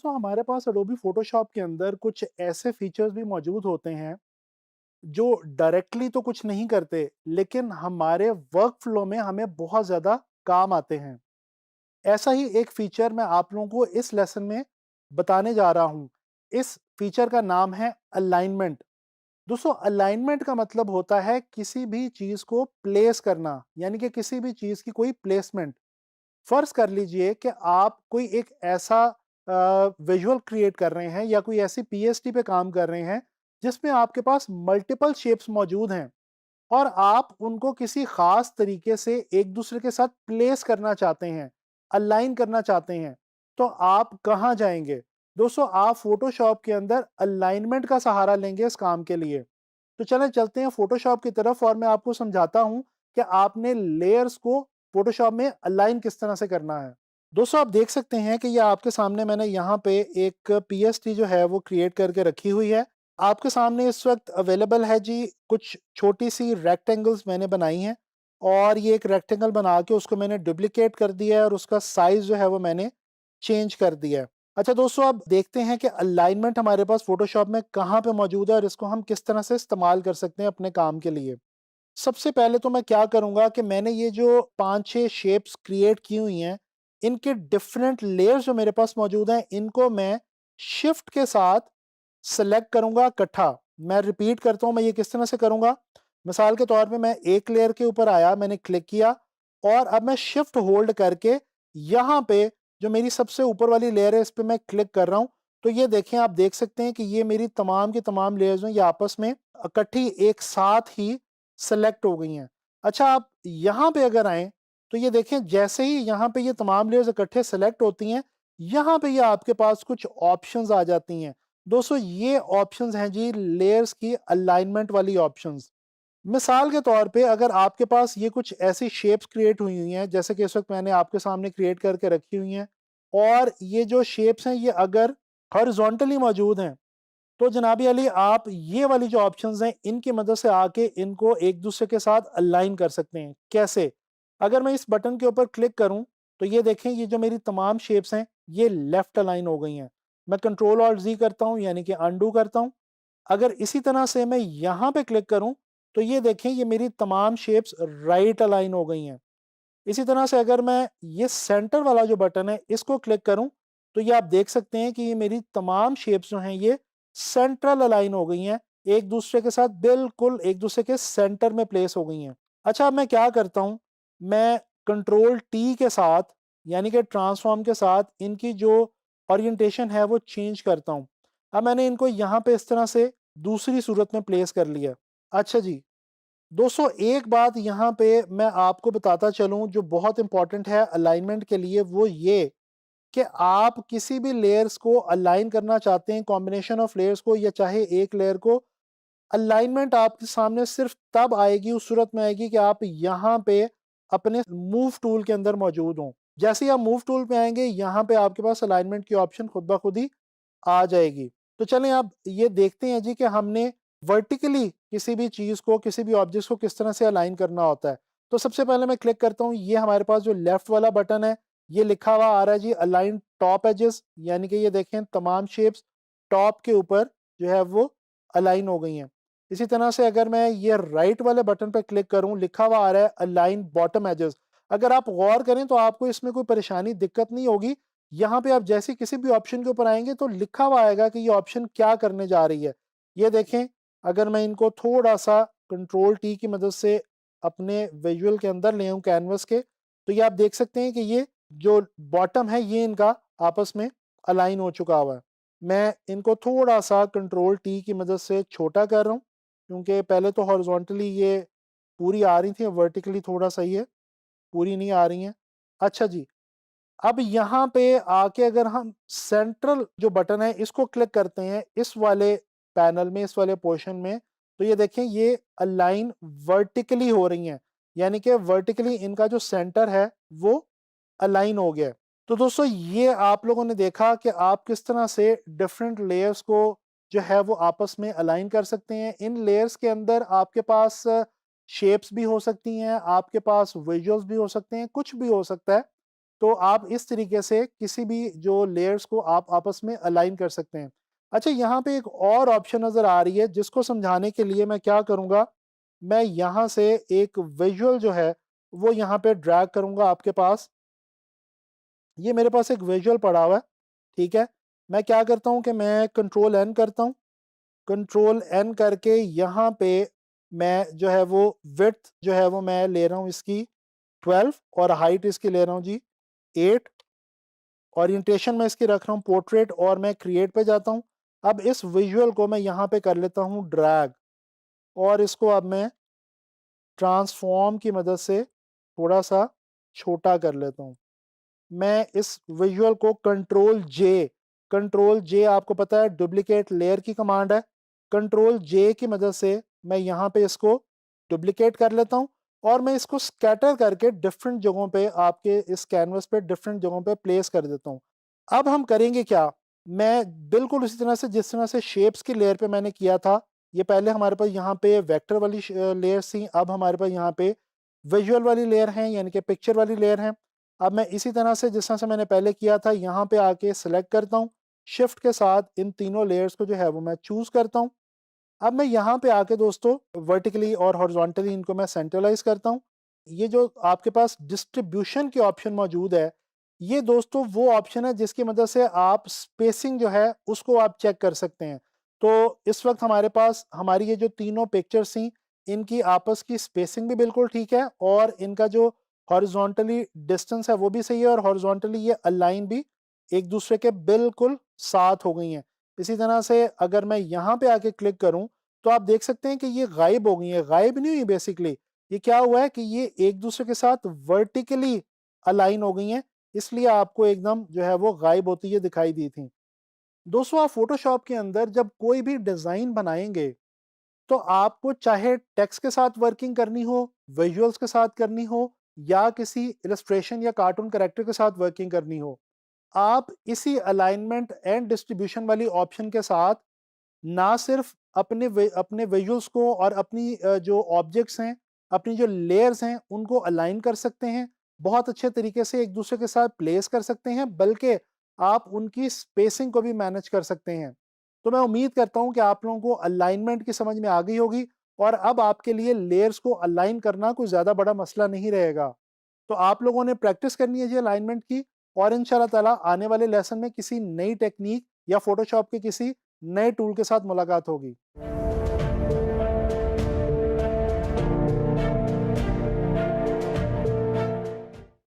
दोस्तों हमारे पास Adobe Photoshop के अंदर कुछ ऐसे फीचर्स भी मौजूद होते हैं जो डायरेक्टली तो कुछ नहीं करते, लेकिन हमारे वर्क फ्लो में हमें बहुत ज़्यादा काम आते हैं। ऐसा ही एक फीचर मैं आप लोगों को इस लेसन में बताने जा रहा हूँ। इस फीचर का नाम है अलाइनमेंट। दोस्तों अलाइनमेंट का मतलब होता है किसी भी चीज़ को प्लेस करना, यानी कि किसी भी चीज़ की कोई प्लेसमेंट। फर्ज कर लीजिए कि आप कोई एक ऐसा विजुअल क्रिएट कर रहे हैं या कोई ऐसी पीएसटी पे काम कर रहे हैं जिसमें आपके पास मल्टीपल शेप्स मौजूद हैं और आप उनको किसी खास तरीके से एक दूसरे के साथ प्लेस करना चाहते हैं, अलाइन करना चाहते हैं। तो आप कहाँ जाएंगे? दोस्तों आप फोटोशॉप के अंदर अलाइनमेंट का सहारा लेंगे इस काम के लिए। तो चलें चलते हैं फोटोशॉप की तरफ और मैं आपको समझाता हूं कि आपने लेयर्स को फोटोशॉप में अलाइन किस तरह से करना है। दोस्तों आप देख सकते हैं कि ये आपके सामने मैंने यहाँ पे एक पीएसटी जो है वो क्रिएट करके रखी हुई है। आपके सामने इस वक्त अवेलेबल है जी कुछ छोटी सी रेक्टेंगल्स मैंने बनाई हैं और ये एक रेक्टेंगल बना के उसको मैंने डुप्लीकेट कर दिया है और उसका साइज जो है वो मैंने चेंज कर दिया है। अच्छा दोस्तों अब देखते हैं कि अलाइनमेंट हमारे पास फोटोशॉप में कहाँ पे मौजूद है और इसको हम किस तरह से इस्तेमाल कर सकते हैं अपने काम के लिए। सबसे पहले तो मैं क्या करूंगा कि मैंने ये जो 5-6 शेप्स क्रिएट की हुई हैं, इनके डिफरेंट लेयर्स जो मेरे पास मौजूद हैं, इनको मैं शिफ्ट के साथ सेलेक्ट करूंगा इकट्ठा। मैं रिपीट करता हूं, मैं ये किस तरह से करूंगा। मिसाल के तौर पे मैं एक लेयर के ऊपर आया, मैंने क्लिक किया और अब मैं शिफ्ट होल्ड करके यहाँ पे जो मेरी सबसे ऊपर वाली लेयर है इस पे मैं क्लिक कर रहा हूँ। तो ये देखें, आप देख सकते हैं कि ये मेरी तमाम की तमाम लेयर्स हैं, ये आपस में इकट्ठी एक साथ ही सेलेक्ट हो गई हैं। अच्छा आप यहाँ पे अगर आएँ तो ये देखें, जैसे ही यहाँ पे ये तमाम लेयर्स इकट्ठे सेलेक्ट होती हैं, यहाँ पे ये आपके पास कुछ ऑप्शंस आ जाती हैं। दोस्तों ये ऑप्शंस हैं जी लेयर्स की अलाइनमेंट वाली ऑप्शंस। मिसाल के तौर पे अगर आपके पास ये कुछ ऐसी शेप्स क्रिएट हुई हुई हैं जैसे कि इस वक्त मैंने आपके सामने क्रिएट करके रखी हुई हैं और ये जो शेप्स हैं ये अगर हॉरिजॉन्टली मौजूद हैं, तो जनाबी अली आप ये वाली जो ऑप्शंस हैं इनकी मदद से आके इनको एक दूसरे के साथ अलाइन कर सकते हैं। कैसे? अगर मैं इस बटन के ऊपर क्लिक करूं तो ये देखें, ये जो मेरी तमाम शेप्स हैं ये लेफ्ट अलाइन हो गई हैं। मैं कंट्रोल ऑल्ट जी करता हूं यानी कि अनडू करता हूं। अगर इसी तरह से मैं यहाँ पे क्लिक करूं तो ये देखें, ये मेरी तमाम शेप्स राइट अलाइन हो गई हैं। इसी तरह से अगर मैं ये सेंटर वाला जो बटन है इसको क्लिक करूं तो ये आप देख सकते हैं कि ये मेरी तमाम शेप्स जो हैं ये सेंट्रल अलाइन हो गई हैं, एक दूसरे के साथ बिल्कुल एक दूसरे के सेंटर में प्लेस हो गई हैं। अच्छा अब मैं क्या करता हूं, मैं कंट्रोल टी के साथ यानी कि ट्रांसफॉर्म के साथ इनकी जो ओरिएंटेशन है वो चेंज करता हूं। अब मैंने इनको यहाँ पे इस तरह से दूसरी सूरत में प्लेस कर लिया। अच्छा जी, दोस्तों एक बात यहाँ पे मैं आपको बताता चलूं जो बहुत इंपॉर्टेंट है अलाइनमेंट के लिए, वो ये कि आप किसी भी लेयर्स को अलाइन करना चाहते हैं, कॉम्बिनेशन ऑफ लेयर्स को या चाहे एक लेयर को, अलाइनमेंट आपके सामने सिर्फ तब आएगी, उस सूरत में आएगी कि आप यहाँ पे अपने मूव टूल के अंदर मौजूद हों। जैसे ही आप मूव टूल पे आएंगे यहाँ पे आपके पास अलाइनमेंट की ऑप्शन खुद ब खुद ही आ जाएगी। तो चलें अब ये देखते हैं जी कि हमने वर्टिकली किसी भी चीज़ को, किसी भी ऑब्जेक्ट को किस तरह से अलाइन करना होता है। तो सबसे पहले मैं क्लिक करता हूँ, ये हमारे पास जो लेफ्ट वाला बटन है, ये लिखा हुआ आ रहा है जी अलाइन टॉप एजेस, यानी कि ये देखें तमाम शेप्स टॉप के ऊपर जो है वो अलाइन हो गई हैं। इसी तरह से अगर मैं ये राइट वाले बटन पर क्लिक करूँ, लिखा हुआ आ रहा है अलाइन बॉटम एजेस। अगर आप गौर करें तो आपको इसमें कोई परेशानी, दिक्कत नहीं होगी। यहाँ पे आप जैसे किसी भी ऑप्शन के ऊपर आएंगे तो लिखा हुआ आएगा कि ये ऑप्शन क्या करने जा रही है। ये देखें, अगर मैं इनको थोड़ा सा कंट्रोल टी की मदद से अपने विजुअल के अंदर ले आऊं कैनवस के, तो ये आप देख सकते हैं कि ये जो बॉटम है ये इनका आपस में अलाइन हो चुका हुआ है। मैं इनको थोड़ा सा कंट्रोल टी की मदद से छोटा कर रहा हूँ क्योंकि पहले तो हॉरिजॉन्टली ये पूरी आ रही थी, वर्टिकली थोड़ा सा ये पूरी नहीं आ रही हैं। अच्छा जी, अब यहाँ पे आके अगर हम सेंट्रल जो बटन है इसको क्लिक करते हैं इस वाले पैनल में, इस वाले पोर्शन में, तो ये देखें ये अलाइन वर्टिकली हो रही हैं, यानी कि वर्टिकली इनका जो सेंटर है वो अलाइन हो गया है। तो दोस्तों ये आप लोगों ने देखा कि आप किस तरह से डिफरेंट लेयर्स को जो है वो आपस में अलाइन कर सकते हैं। इन लेयर्स के अंदर आपके पास शेप्स भी हो सकती हैं, आपके पास विजुअल्स भी हो सकते हैं, कुछ भी हो सकता है। तो आप इस तरीके से किसी भी जो लेयर्स को आप आपस में अलाइन कर सकते हैं। अच्छा, यहाँ पे एक और ऑप्शन नज़र आ रही है जिसको समझाने के लिए मैं क्या करूँगा, मैं यहाँ से एक विजुअल जो है वो यहाँ पे ड्रैग करूँगा आपके पास। ये मेरे पास एक विजुअल पड़ा हुआ है, ठीक है? मैं क्या करता हूँ कि मैं कंट्रोल एन करता हूँ। कंट्रोल एन करके यहाँ पे मैं जो है वो विड्थ जो है वो मैं ले रहा हूँ इसकी 12 और हाइट इसकी ले रहा हूँ जी 8। ओरिएंटेशन मैं इसकी रख रहा हूँ पोर्ट्रेट और मैं क्रिएट पे जाता हूँ। अब इस विजुअल को मैं यहाँ पे कर लेता हूँ ड्रैग और इसको अब मैं ट्रांसफॉर्म की मदद से थोड़ा-सा छोटा कर लेता हूँ। मैं इस विजुअल को कंट्रोल जे आपको पता है डुप्लीकेट लेयर की कमांड है। कंट्रोल जे की मदद से मैं यहाँ पे इसको डुप्लीकेट कर लेता हूँ और मैं इसको स्कैटर करके डिफरेंट जगहों पे आपके इस कैनवस पे डिफरेंट जगहों पे प्लेस कर देता हूँ। अब हम करेंगे क्या, मैं बिल्कुल उसी तरह से जिस तरह से शेप्स की लेयर पे मैंने किया था, ये पहले हमारे पास यहाँ पे वेक्टर वाली लेयर्स थी, अब हमारे पास यहाँ पे विजुअल वाली लेयर हैं, यानी कि पिक्चर वाली लेयर हैं। अब मैं इसी तरह से जिस तरह से मैंने पहले किया था यहाँ पे आके सिलेक्ट करता हूँ, शिफ्ट के साथ इन तीनों लेयर्स को जो है वो मैं चूज़ करता हूँ। अब मैं यहाँ पे आके दोस्तों वर्टिकली और हॉरिजॉन्टली इनको मैं सेंट्रलाइज़ करता हूँ। ये जो आपके पास डिस्ट्रीब्यूशन के ऑप्शन मौजूद है, ये दोस्तों वो ऑप्शन है जिसकी मदद से आप स्पेसिंग जो है उसको आप चेक कर सकते हैं। तो इस वक़्त हमारे पास हमारी ये जो तीनों पिक्चर्स थी, इनकी आपस की स्पेसिंग भी बिल्कुल ठीक है और इनका जो हॉरिजॉन्टली डिस्टेंस है वो भी सही है और हॉरिजॉन्टली ये अलाइन भी एक दूसरे के बिल्कुल साथ हो गई हैं। इसी तरह से अगर मैं यहाँ पे आके क्लिक करूँ, तो आप देख सकते हैं कि ये गायब हो गई हैं, गायब नहीं हुई बेसिकली। ये क्या हुआ है कि ये एक दूसरे के साथ वर्टिकली अलाइन हो गई हैं, इसलिए आपको एकदम जो है वो गायब होती हुई दिखाई दी थी। दोस्तों, आप फ़ोटोशॉप के अंदर जब कोई भी डिज़ाइन बनाएँगे, तो आपको चाहे टेक्स्ट के साथ वर्किंग करनी हो, विजुअल्स के साथ करनी हो या किसी इलस्ट्रेशन या कार्टून कैरेक्टर के साथ वर्किंग करनी हो, आप इसी अलाइनमेंट एंड डिस्ट्रीब्यूशन वाली ऑप्शन के साथ ना सिर्फ अपने विजुअल्स को और अपनी जो ऑब्जेक्ट्स हैं, अपनी जो लेयर्स हैं, उनको अलाइन कर सकते हैं, बहुत अच्छे तरीके से एक दूसरे के साथ प्लेस कर सकते हैं, बल्कि आप उनकी स्पेसिंग को भी मैनेज कर सकते हैं। तो मैं उम्मीद करता हूँ कि आप लोगों को अलाइनमेंट की समझ में आ गई होगी और अब आपके लिए लेयर्स को अलाइन करना कोई ज़्यादा बड़ा मसला नहीं रहेगा। तो आप लोगों ने प्रैक्टिस करनी है जी अलाइनमेंट की और इंशाल्लाह ताला आने वाले लेसन में किसी नई टेक्नीक या फ़ोटोशॉप के किसी नए टूल के साथ मुलाकात होगी।